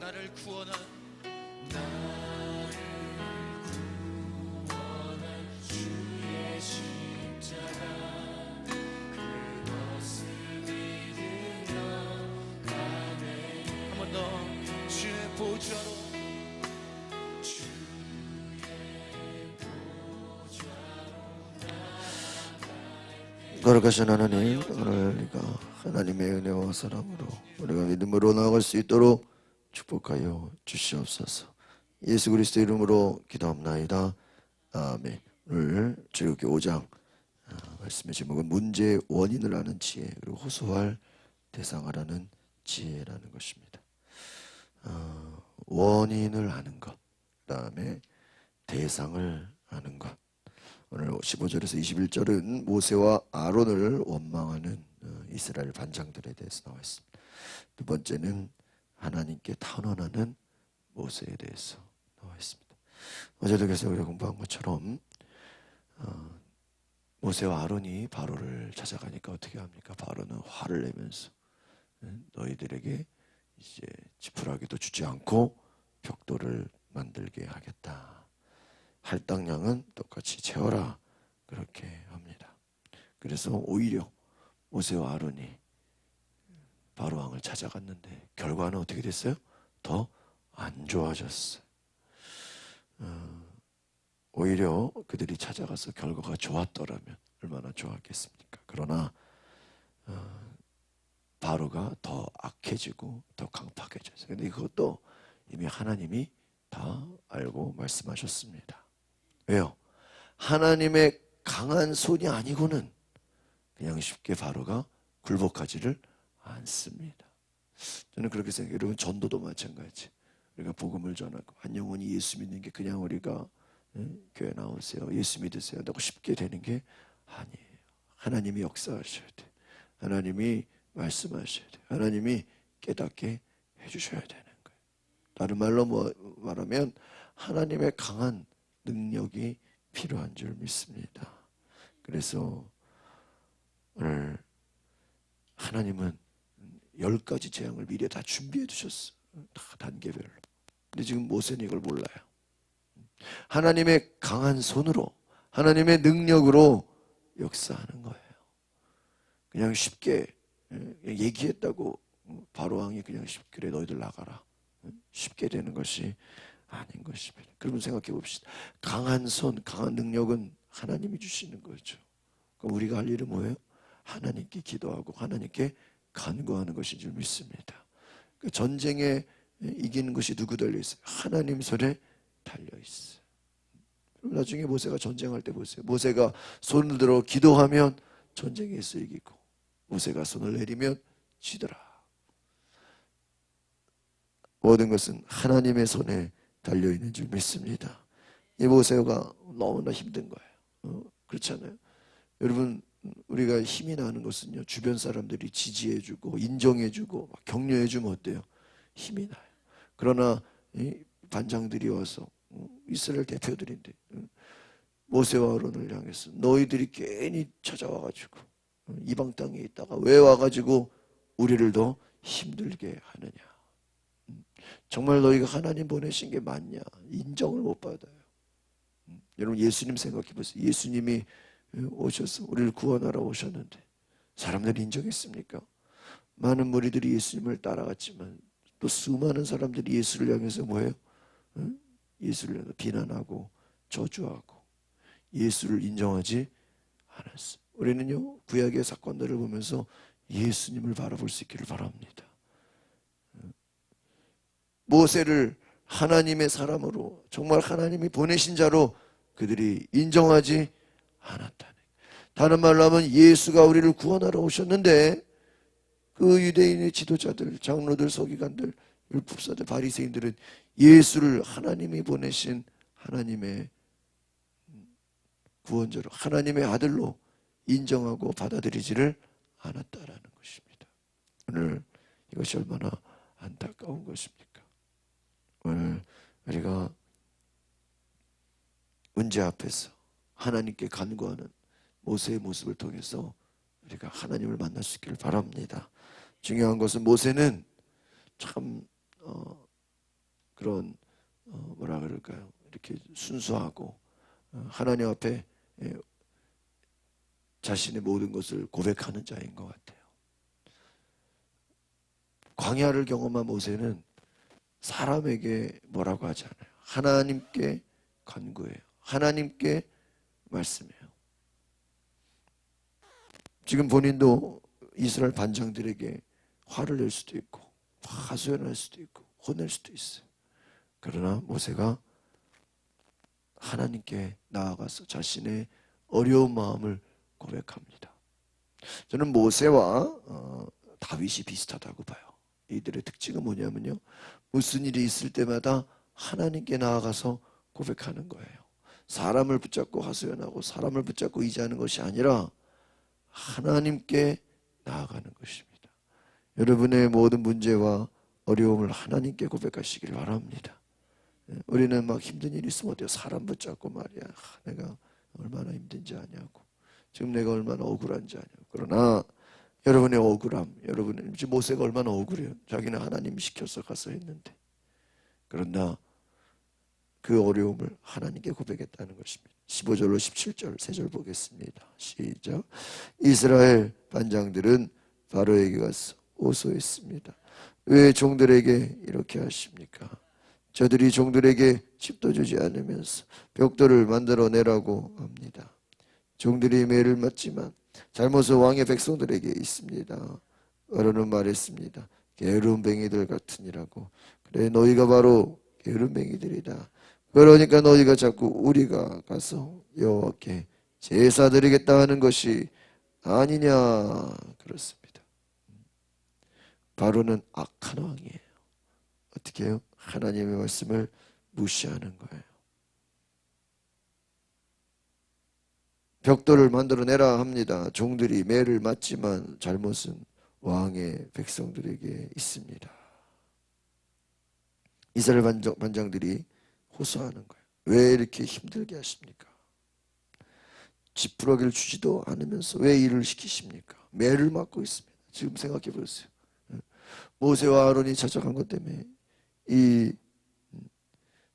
나를 구원한 주의 십자가 그것을 믿으며 가네. 한 번 더 주의 보좌로 거룩하신 하나님, 오늘 우리가 하나님의 은혜와 사랑으로 우리가 믿음으로 나아갈 수 있도록 축복하여 주시옵소서. 예수 그리스도 이름으로 기도합나이다. 아멘. 오늘 출애굽기 5장 말씀의 제목은 문제의 원인을 아는 지혜, 그리고 호소할 대상을 아는 지혜라는 것입니다. 원인을 아는 것, 그 다음에 대상을 아는 것. 오늘 15절에서 21절은 모세와 아론을 원망하는 이스라엘 반장들에 대해서 나와 있습니다. 두 번째는 하나님께 탄원하는 모세에 대해서 나와 있습니다. 어제도 계속 우리가 공부한 것처럼 모세와 아론이 바로를 찾아가니까 어떻게 합니까? 바로는 화를 내면서 너희들에게 이제 지푸라기도 주지 않고 벽돌을 만들게 하겠다. 할당량은 똑같이 채워라, 그렇게 합니다. 그래서 오히려 모세와 아론이 바로 왕을 찾아갔는데 결과는 어떻게 됐어요? 더 안 좋아졌어요. 오히려 그들이 찾아가서 결과가 좋았더라면 얼마나 좋았겠습니까? 그러나 바로가 더 악해지고 더 강팍해졌어요. 그런데 이것도 이미 하나님이 다 알고 말씀하셨습니다. 왜요? 하나님의 강한 손이 아니고는 그냥 쉽게 바로가 굴복하지를 않습니다. 저는 그렇게 생각해요. 여러분, 전도도 마찬가지. 우리가 복음을 전하고 한 영혼이 예수 믿는 게 그냥 우리가 교회 나오세요, 예수 믿으세요 하고 쉽게 되는 게 아니에요. 하나님이 역사하셔야 돼. 하나님이 말씀하셔야 돼. 하나님이 깨닫게 해주셔야 되는 거예요. 다른 말로 말하면 하나님의 강한 능력이 필요한 줄 믿습니다. 그래서 오늘 하나님은 10가지 재앙을 미리 다 준비해 두셨어. 다 단계별로. 근데 지금 모세는 이걸 몰라요. 하나님의 강한 손으로, 하나님의 능력으로 역사하는 거예요. 그냥 쉽게 얘기했다고 바로 왕이 그냥 쉽게 그래 너희들 나가라, 쉽게 되는 것이 아닌 것입니다. 그러면 생각해 봅시다. 강한 손, 강한 능력은 하나님이 주시는 거죠. 그럼 우리가 할 일은 뭐예요? 하나님께 기도하고 하나님께 간구하는 것인 줄 믿습니다. 그 전쟁에 이기는 것이 누구 달려있어요? 하나님 손에 달려있어요. 나중에 모세가 전쟁할 때 보세요. 모세가 손을 들어 기도하면 전쟁에서 이기고, 모세가 손을 내리면 지더라. 모든 것은 하나님의 손에 달려있는 줄 믿습니다. 이 모세가 너무나 힘든 거예요. 그렇잖아요. 여러분, 우리가 힘이 나는 것은요, 주변 사람들이 지지해주고 인정해주고 격려해주면 어때요? 힘이 나요. 그러나 이 반장들이 와서 이스라엘 대표들인데 모세와 아론을 향해서 너희들이 괜히 찾아와가지고 이방 땅에 있다가 왜 와가지고 우리를 더 힘들게 하느냐? 정말 너희가 하나님 보내신 게 맞냐? 인정을 못 받아요. 여러분, 예수님 생각해 보세요. 예수님이 오셔서 우리를 구원하러 오셨는데 사람들이 인정했습니까? 많은 무리들이 예수님을 따라갔지만 또 수많은 사람들이 예수를 향해서 뭐예요? 예수를 비난하고 저주하고 예수를 인정하지 않았어요. 우리는요, 구약의 사건들을 보면서 예수님을 바라볼 수 있기를 바랍니다. 모세를 하나님의 사람으로, 정말 하나님이 보내신 자로 그들이 인정하지 않았다는, 다른 말로 하면 예수가 우리를 구원하러 오셨는데 그 유대인의 지도자들, 장로들, 서기관들, 율법사들, 바리새인들은 예수를 하나님이 보내신 하나님의 구원자로, 하나님의 아들로 인정하고 받아들이지를 않았다라는 것입니다. 오늘 이것이 얼마나 안타까운 것입니까? 오늘 우리가 문제 앞에서 하나님께 간구하는 모세의 모습을 통해서 우리가 하나님을 만날 수 있기를 바랍니다. 중요한 것은 모세는 참 그런 뭐라 그럴까요? 이렇게 순수하고 하나님 앞에 자신의 모든 것을 고백하는 자인 것 같아요. 광야를 경험한 모세는 사람에게 뭐라고 하지 않아요. 하나님께 간구해요. 하나님께 말씀해요. 지금 본인도 이스라엘 반장들에게 화를 낼 수도 있고 하소연할 수도 있고 혼낼 수도 있어요. 그러나 모세가 하나님께 나아가서 자신의 어려운 마음을 고백합니다. 저는 모세와 다윗이 비슷하다고 봐요. 이들의 특징은 뭐냐면요, 무슨 일이 있을 때마다 하나님께 나아가서 고백하는 거예요. 사람을 붙잡고 하소연하고 사람을 붙잡고 의지하는 것이 아니라 하나님께 나아가는 것입니다. 여러분의 모든 문제와 어려움을 하나님께 고백하시길 바랍니다. 우리는 막 힘든 일이 있으면 어때요? 사람 붙잡고 말이야, 내가 얼마나 힘든지 아냐고, 지금 내가 얼마나 억울한지 아냐고. 그러나 여러분의 억울함, 여러분은 지금 모세가 얼마나 억울해요. 자기는 하나님이 시켜서 가서 했는데. 그러나 그 어려움을 하나님께 고백했다는 것입니다. 15절로 17절 세 절 보겠습니다. 시작. 이스라엘 반장들은 바로에게 가서 호소했습니다. 왜 종들에게 이렇게 하십니까? 저들이 종들에게 집도 주지 않으면서 벽돌을 만들어내라고 합니다. 종들이 매를 맞지만 잘못은 왕의 백성들에게 있습니다. 어른은 말했습니다. 게으름뱅이들 같으니라고. 그래, 너희가 바로 게으름뱅이들이다. 그러니까 너희가 자꾸 우리가 가서 여호와께 제사 드리겠다 하는 것이 아니냐. 그렇습니다. 바로는 악한 왕이에요. 어떻게 해요? 하나님의 말씀을 무시하는 거예요. 벽돌을 만들어내라 합니다. 종들이 매를 맞지만 잘못은 왕의 백성들에게 있습니다. 이스라엘 반장들이 호소하는 거예요. 왜 이렇게 힘들게 하십니까? 지푸라기를 주지도 않으면서 왜 일을 시키십니까? 매를 맞고 있습니다. 지금 생각해 보세요. 모세와 아론이 찾아간 것 때문에 이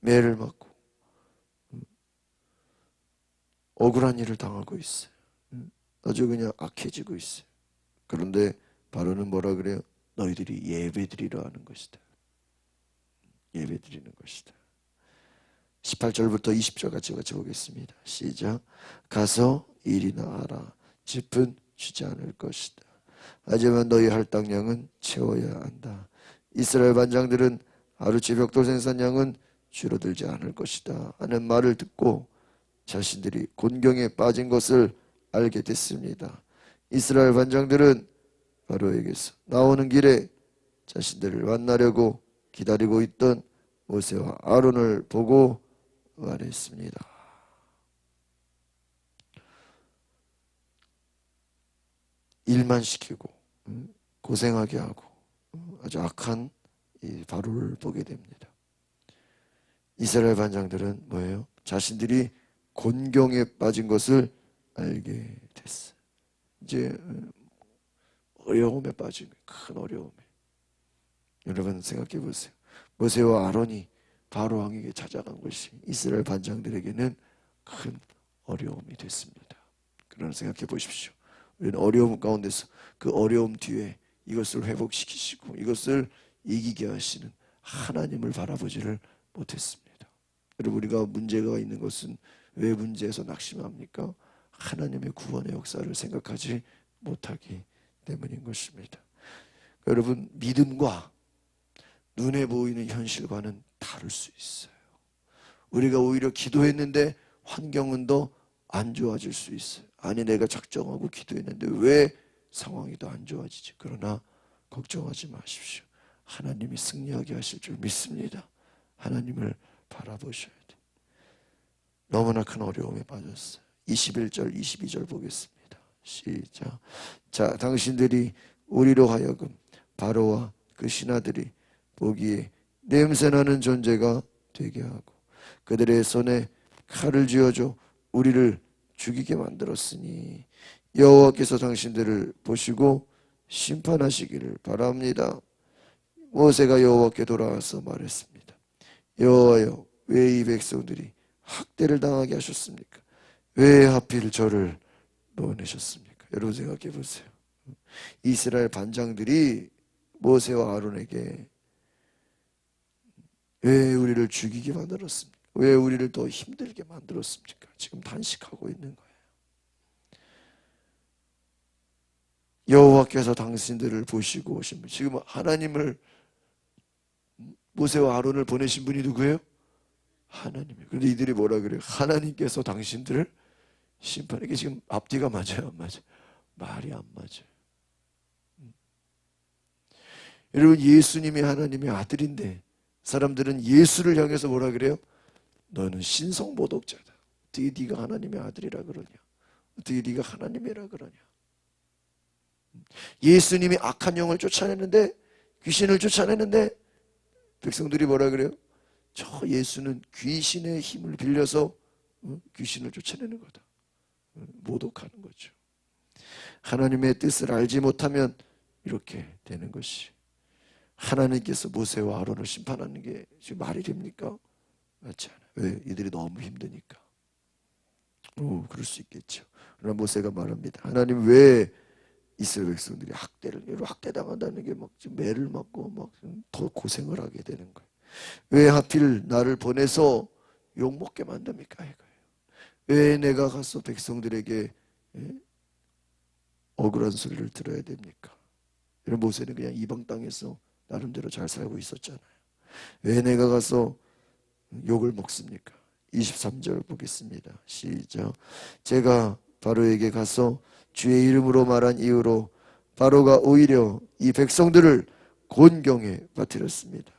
매를 맞고 억울한 일을 당하고 있어요. 아주 그냥 악해지고 있어요. 그런데 바로는 뭐라 그래요? 너희들이 예배드리려 하는 것이다. 예배드리는 것이다. 18절부터 20절 같이 보겠습니다. 시작. 가서 일이나 하라. 짚은 쉬지 않을 것이다. 하지만 너희 할당량은 채워야 한다. 이스라엘 반장들은 하루치 벽돌 생산량은 줄어들지 않을 것이다 하는 말을 듣고 자신들이 곤경에 빠진 것을 알게 됐습니다. 이스라엘 반장들은 바로에게서 나오는 길에 자신들을 만나려고 기다리고 있던 모세와 아론을 보고 말했습니다. 일만 시키고 고생하게 하고 아주 악한 이 바로를 보게 됩니다. 이스라엘 반장들은 뭐예요? 자신들이 곤경에 빠진 것을 알게 됐어요. 이제 어려움에 빠진 거예요. 큰 어려움에. 여러분 생각해 보세요. 모세와 아론이 바로 왕에게 찾아간 것이 이스라엘 반장들에게는 큰 어려움이 됐습니다. 그러나 생각해 보십시오. 우리는 어려움 가운데서 그 어려움 뒤에 이것을 회복시키시고 이것을 이기게 하시는 하나님을 바라보지를 못했습니다. 여러분, 우리가 문제가 있는 것은 왜 문제에서 낙심합니까? 하나님의 구원의 역사를 생각하지 못하기 때문인 것입니다. 여러분, 믿음과 눈에 보이는 현실과는 다를 수 있어요. 우리가 오히려 기도했는데 환경은 더 안 좋아질 수 있어요. 아니, 내가 작정하고 기도했는데 왜 상황이 더 안 좋아지지? 그러나 걱정하지 마십시오. 하나님이 승리하게 하실 줄 믿습니다. 하나님을 바라보셔야 돼요. 너무나 큰 어려움에 빠졌어요. 21절 22절 보겠습니다. 시작. 자, 당신들이 우리로 하여금 바로와 그 신하들이 보기에 냄새나는 존재가 되게 하고 그들의 손에 칼을 쥐어줘 우리를 죽이게 만들었으니 여호와께서 당신들을 보시고 심판하시기를 바랍니다. 모세가 여호와께 돌아와서 말했습니다. 여호와여, 왜 이 백성들이 학대를 당하게 하셨습니까? 왜 하필 저를 넣어내셨습니까? 여러분 생각해 보세요. 이스라엘 반장들이 모세와 아론에게 왜 우리를 죽이게 만들었습니까? 왜 우리를 더 힘들게 만들었습니까? 지금 단식하고 있는 거예요. 여호와께서 당신들을 보시고 오신 분, 지금 하나님을, 모세와 아론을 보내신 분이 누구예요? 하나님이에요. 그런데 이들이 뭐라 그래요? 하나님께서 당신들을 심판해. 이게 지금 앞뒤가 맞아요, 안 맞아요? 말이 안 맞아요. 여러분, 예수님이 하나님의 아들인데 사람들은 예수를 향해서 뭐라 그래요? 너는 신성모독자다. 어떻게 네가 하나님의 아들이라 그러냐? 어떻게 네가 하나님이라 그러냐? 예수님이 악한 영을 쫓아내는데, 귀신을 쫓아내는데 백성들이 뭐라 그래요? 저 예수는 귀신의 힘을 빌려서 귀신을 쫓아내는 거다. 모독하는 거죠. 하나님의 뜻을 알지 못하면 이렇게 되는 것이, 하나님께서 모세와 아론을 심판하는 게 지금 말이 됩니까? 맞지 않아요. 왜? 이들이 너무 힘드니까. 그럴 수 있겠죠. 그러나 모세가 말합니다. 하나님, 왜 이스라엘 백성들이 학대당한다는 게 막 매를 맞고 막 더 고생을 하게 되는 거예요. 왜 하필 나를 보내서 욕먹게 만듭니까? 이거예요. 왜 내가 가서 백성들에게 억울한 소리를 들어야 됩니까? 이런 모세는 그냥 이방 땅에서 나름대로 잘 살고 있었잖아요. 왜 내가 가서 욕을 먹습니까? 23절 보겠습니다. 시작. 제가 바로에게 가서 주의 이름으로 말한 이유로 바로가 오히려 이 백성들을 곤경에 빠뜨렸습니다.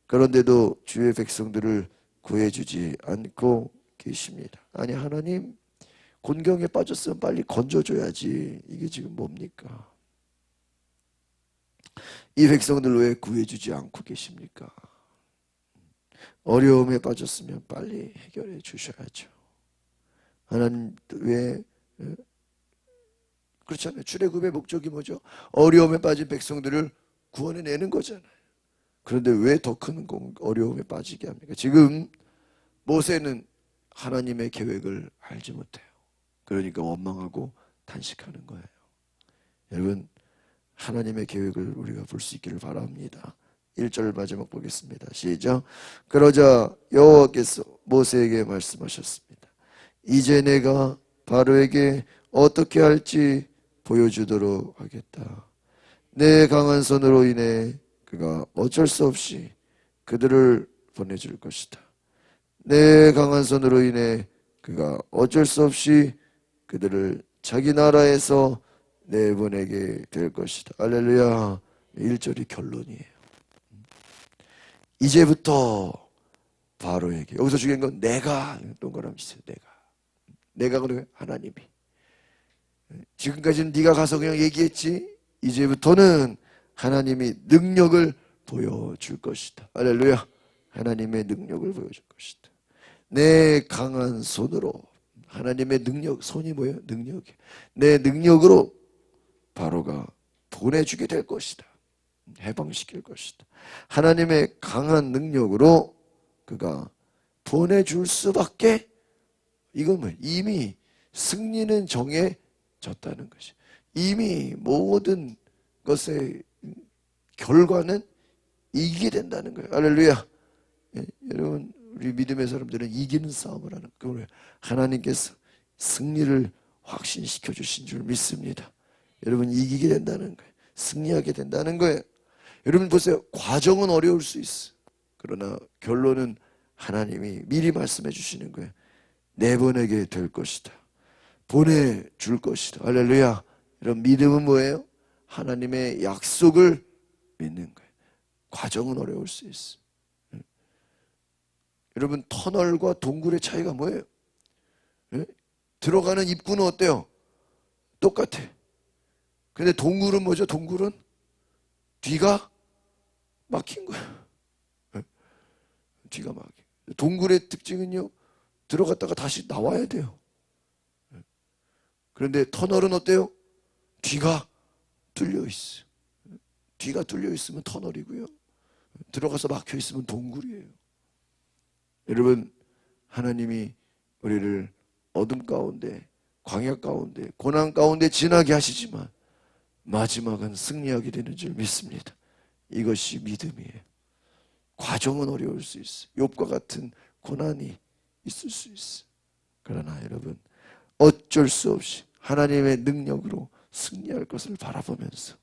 그런데도 주의 백성들을 구해주지 않고 계십니다. 아니, 하나님, 곤경에 빠졌으면 빨리 건져줘야지. 이게 지금 뭡니까? 이 백성들 왜 구해주지 않고 계십니까? 어려움에 빠졌으면 빨리 해결해 주셔야죠. 하나님, 왜 그렇잖아요. 출애굽의 목적이 뭐죠? 어려움에 빠진 백성들을 구원해내는 거잖아요. 그런데 왜 더 큰 어려움에 빠지게 합니까? 지금 모세는 하나님의 계획을 알지 못해요. 그러니까 원망하고 단식하는 거예요. 여러분, 하나님의 계획을 우리가 볼 수 있기를 바랍니다. 1절 마지막 보겠습니다. 시작. 그러자 여호와께서 모세에게 말씀하셨습니다. 이제 내가 바로에게 어떻게 할지 보여주도록 하겠다. 내 강한 손으로 인해 그가 어쩔 수 없이 그들을 보내줄 것이다. 내 강한 손으로 인해 그가 어쩔 수 없이 그들을 자기 나라에서 내보내게 될 것이다. 할렐루야. 1절이 결론이에요. 이제부터 바로에게, 여기서 중요한 건 내가, 동그라미 있어요. 내가 그래, 하나님이. 지금까지는 네가 가서 그냥 얘기했지, 이제부터는 하나님이 능력을 보여줄 것이다. 할렐루야. 하나님의 능력을 보여줄 것이다. 내 강한 손으로, 하나님의 능력, 손이 뭐예요? 능력이에요. 내 능력으로 바로가 보내주게 될 것이다. 해방시킬 것이다. 하나님의 강한 능력으로 그가 보내줄 수밖에, 이건 뭐예요? 이미 승리는 정해졌다는 것이, 이미 모든 것의 결과는 이기게 된다는 거예요. 할렐루야. 예, 여러분, 우리 믿음의 사람들은 이기는 싸움을 하는 거예요. 하나님께서 승리를 확신시켜 주신 줄 믿습니다. 여러분, 이기게 된다는 거예요. 승리하게 된다는 거예요. 여러분 보세요. 과정은 어려울 수 있어. 그러나 결론은 하나님이 미리 말씀해 주시는 거예요. 내보내게 될 것이다. 보내줄 것이다. 할렐루야. 이런 믿음은 뭐예요? 하나님의 약속을 믿는 거예요. 과정은 어려울 수 있어. 여러분, 터널과 동굴의 차이가 뭐예요? 들어가는 입구는 어때요? 똑같아. 근데 동굴은 뭐죠? 동굴은 뒤가 막힌 거예요. 뒤가 막혀. 동굴의 특징은요, 들어갔다가 다시 나와야 돼요. 그런데 터널은 어때요? 뒤가 뚫려 있어. 뒤가 뚫려 있으면 터널이고요, 들어가서 막혀 있으면 동굴이에요. 여러분, 하나님이 우리를 어둠 가운데, 광야 가운데, 고난 가운데 지나게 하시지만 마지막은 승리하게 되는 줄 믿습니다. 이것이 믿음이에요. 과정은 어려울 수 있어요. 욥과 같은 고난이 있을 수 있어요. 그러나 여러분, 어쩔 수 없이 하나님의 능력으로 승리할 것을 바라보면서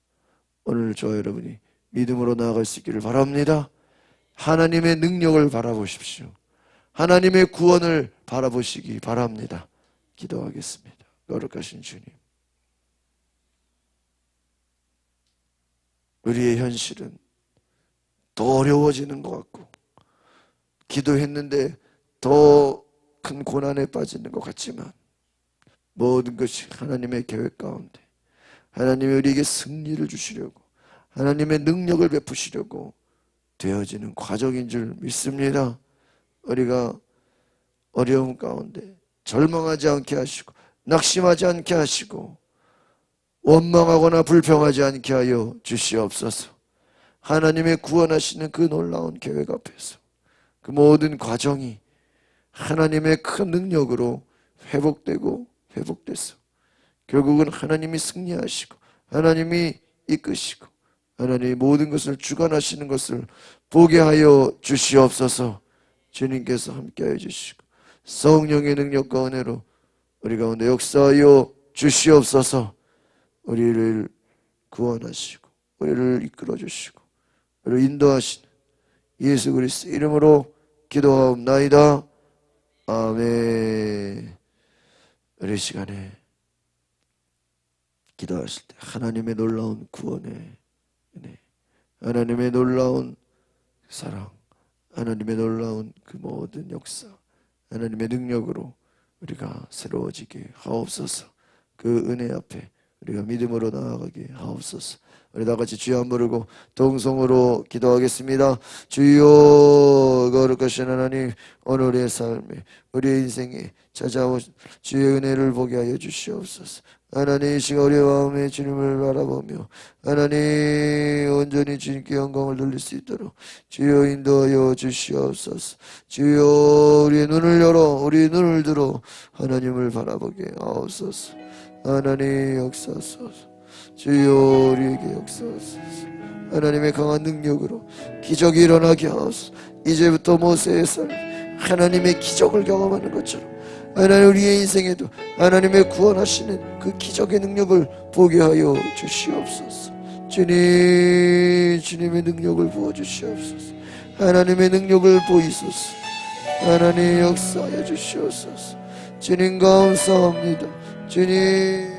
오늘 저와 여러분이 믿음으로 나아갈 수 있기를 바랍니다. 하나님의 능력을 바라보십시오. 하나님의 구원을 바라보시기 바랍니다. 기도하겠습니다. 거룩하신 주님, 우리의 현실은 더 어려워지는 것 같고 기도했는데 더 큰 고난에 빠지는 것 같지만 모든 것이 하나님의 계획 가운데 하나님이 우리에게 승리를 주시려고 하나님의 능력을 베푸시려고 되어지는 과정인 줄 믿습니다. 우리가 어려움 가운데 절망하지 않게 하시고 낙심하지 않게 하시고 원망하거나 불평하지 않게 하여 주시옵소서. 하나님의 구원하시는 그 놀라운 계획 앞에서 그 모든 과정이 하나님의 큰 능력으로 회복되고 회복돼서 결국은 하나님이 승리하시고 하나님이 이끄시고 하나님이 모든 것을 주관하시는 것을 보게 하여 주시옵소서. 주님께서 함께하여 주시고 성령의 능력과 은혜로 우리 가운데 역사하여 주시옵소서. 우리를 구원하시고 우리를 이끌어 주시고 우리를 인도하시는 예수 그리스도 이름으로 기도하옵나이다. 아멘. 우리 시간에 기도하실 때 하나님의 놀라운 구원의 은혜, 하나님의 놀라운 사랑, 하나님의 놀라운 그 모든 역사, 하나님의 능력으로 우리가 새로워지게 하옵소서. 그 은혜 앞에 우리가 믿음으로 나아가게 하옵소서. 우리 다같이 주여 한 부르고 동성으로 기도하겠습니다. 주여, 거룩하신 하나님, 오늘의 삶에 우리의 인생에 찾아온 주의 은혜를 보게 하여 주시옵소서. 하나님, 이 시간 어려움에 주님을 바라보며 하나님 온전히 주님께 영광을 돌릴 수 있도록 주여 인도하여 주시옵소서. 주여, 우리의 눈을 열어 우리의 눈을 들어 하나님을 바라보게 하옵소서. 하나님 역사하소서. 주여, 우리에게 역사하소서. 하나님의 강한 능력으로 기적이 일어나게 하옵소서. 이제부터 모세의 삶 하나님의 기적을 경험하는 것처럼 하나님 우리의 인생에도 하나님의 구원하시는 그 기적의 능력을 보게 하여 주시옵소서. 주님, 주님의 능력을 부어주시옵소서. 하나님의 능력을 보이소서. 하나님 역사하여 주시옵소서. 주님 감사합니다. 주님